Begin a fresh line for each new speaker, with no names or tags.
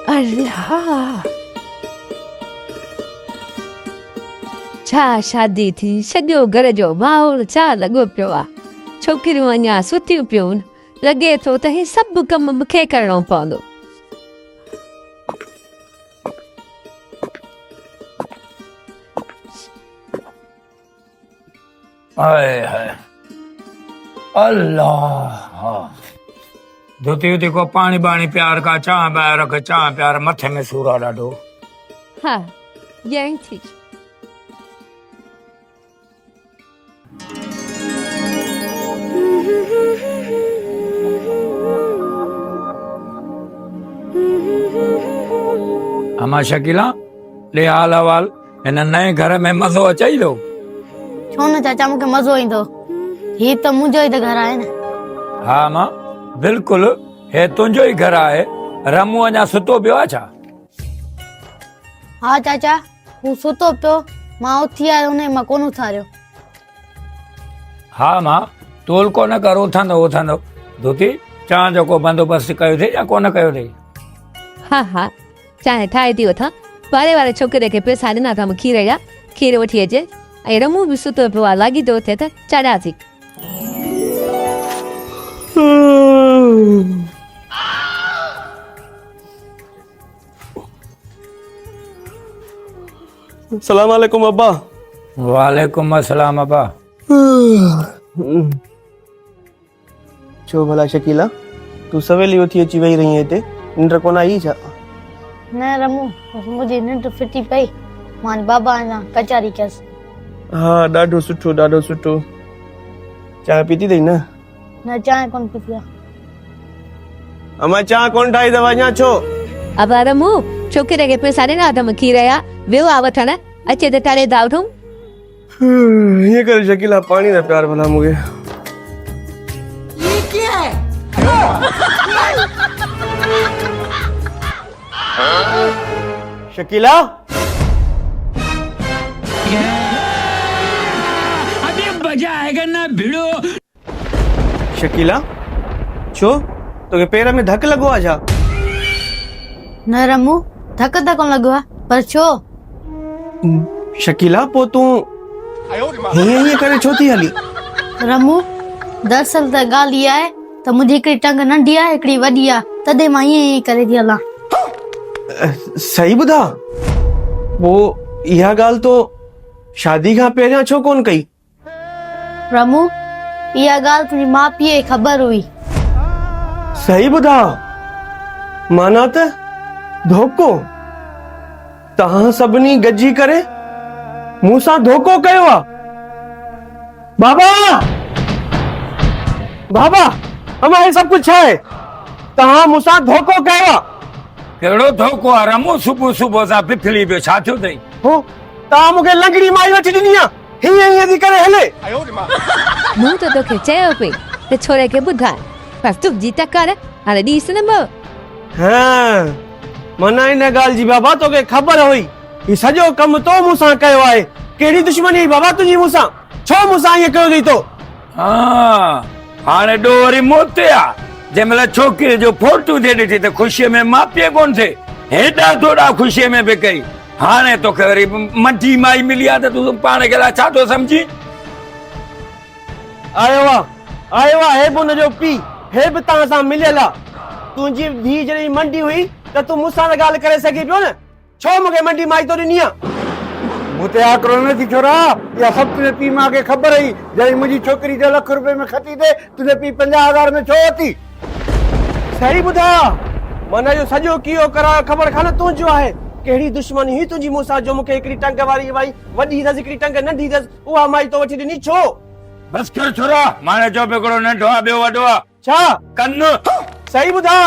अल्लाह, छा शादी थी, सॼो घर जो माहौल छा लॻो पियो आहे। छोकिरियूं अञा सुतियूं पियूं, लॻे थो त हे सभु कम मूंखे करणो पवंदो।
हाय हाय अल्लाह। धोती उती को पानी बाणी प्यार का चाह ॿाहिरि रख, चाह प्यार मथे में सूर आहे ॾाढो।
हा ॼण थी।
अमा शकीला ले हाल अहवाल, हिन नए घर में मज़ो अचई थो?
छो न चाचा, मूंखे मज़ो ईंदो। ही त मुंहिंजो ई त घर आहे न।
हा मां बिल्कुलु, हे तुंहिंजो ई घर आहे। रमू अञा सुतो पियो आहे छा?
हा चाचा, हू सुतो पियो, मां उथी आयो हुन मां कोन उथारियो।
हा मां तोल कोन कर, उथंदो उथंदो। धोती चांहि जो को बंदोबस्तु कयो अथई या कोन कयो अथई?
हा हा चांहि ठाहे थी वठां। पाड़े वारे छोकिरे खे पैसा ॾिना अथमि खीर जा, खीर वठी अचे। ऐं रमू बि सुतो पियो आहे, लॻी थो थिए त चाढ़ियासीं।
सलाम वालेकुम अब्बा।
वालेकुम अस्सलाम अब्बा।
छो भला शकीला, तू सवेली उथी अची वेही रही हिते, निंड कोन आई छा?
न रमू, मुंहिंजी निंड फिटी पई, मान बाबा अञा कचारी कयसि।
हा ॾाढो सुठो, ॾाढो सुठो। चांहि पीती अथई न?
न चांहि कोन पीती आहे।
अमा चांहि कोन ठाही अथव अञा छो?
अब रमू छोकिरे खे पैसा ॾिना अथमि खीर जा, वियो आहे वठण, अचे त टारे था वठूं।
हीअं करे शकीला, पाणी न प्यार भला मूंखे। शकीला
अभी बजाएगा ना भिड़ो।
शकीला छो तोखे पेर में धक लॻो आहे छा?
न रमू, धक त कोन लॻो आहे, पर छो?
शकीला पो तूं हीअं हीअं करे छो थी हली?
रमू दरअसल त ॻाल्हि इहा आहे त मुंहिंजी हिकिड़ी टंग नंढी आहे, हिकिड़ी वॾी आहे, तॾहिं मां ईअं ईअं करे थी हलां।
सही ॿुधा? वो इहा ॻाल्हि तो शादी खां पहिरियां छो कोन कई?
रमू इहा ॻाल्हि तुंहिंजी माउ पीउ खे ख़बर हुई।
सही ॿुधा? माना त धोखो? तव्हां सभिनी गॾिजी करे मूंसां धोखो कयो आहे? बाबा बाबा, अमा हे सभु कुझु आहे? तव्हां मूंसां धोखो कयो आहे?
कहिड़ो धोखो आहे रमू? सुबुह सुबुह सां बिफली पियो, छा थियो अथई?
हो तव्हां मूंखे लंगड़ी माई वठी ॾिनी आहे, हीअं हीअं थी करे हले।
मूं त तोखे चयो पई त छोरे खे ॿुधाए, पर तूं जी त कर, हाणे ॾिस न मां।
हाँ मना इन ॻाल्हि जी बाबा तोखे ख़बर हुई, ही सॼो कमु तो मूंसां कयो आहे। कहिड़ी दुश्मनी हुई बाबा तुंहिंजी मूंसां? छो मूंसां ईअं कयो अथई तो?
हाँ हाणे ॾो वरी मोते आहे। जंहिंमहिल छोकिरे जो फोटू थे ॾिठी त ख़ुशीअ में मापीअ कोन थे, हेॾा थोड़ा ख़ुशीअ में बि कई। हाणे तोखे वरी मंझी माई मिली आहे त तूं पाण खे अलाए छा थो सम्झी?
आयो आहे हे बि हुनजो पीउ, हे बि तव्हां सां मिलियल आहे। तुंहिंजी धीउ जॾहिं मंडी हुई त तूं मूंसां त ॻाल्हि करे सघी पियो न? छो मूंखे मंडी माई तो ॾिनी आहे?
मुझे आकरो न थी छोरा, या सब तुझे पी मां के खबर है जॾहिं मुंहिंजी छोकिरी ॾह लख रुपए में खती थे, तुझे पी 50,000 में छो अची?
सही ॿुधा? माना जो सॼो कीओ करायो ख़बर कान तुंहिंजो आहे। कहिड़ी दुश्मनी हुई तुंहिंजी मूंसां जो मूंखे हिकिड़ी टंग वारी माई वॾी अथसि, हिकिड़ी टंग नंढी अथसि, उहा माई तो वठी ॾिनी छो?
बस कर छोरा, माने जो हिकिड़ो नंढो आहे ॿियो वॾो आहे।
छा
कन
सही ॿुधा?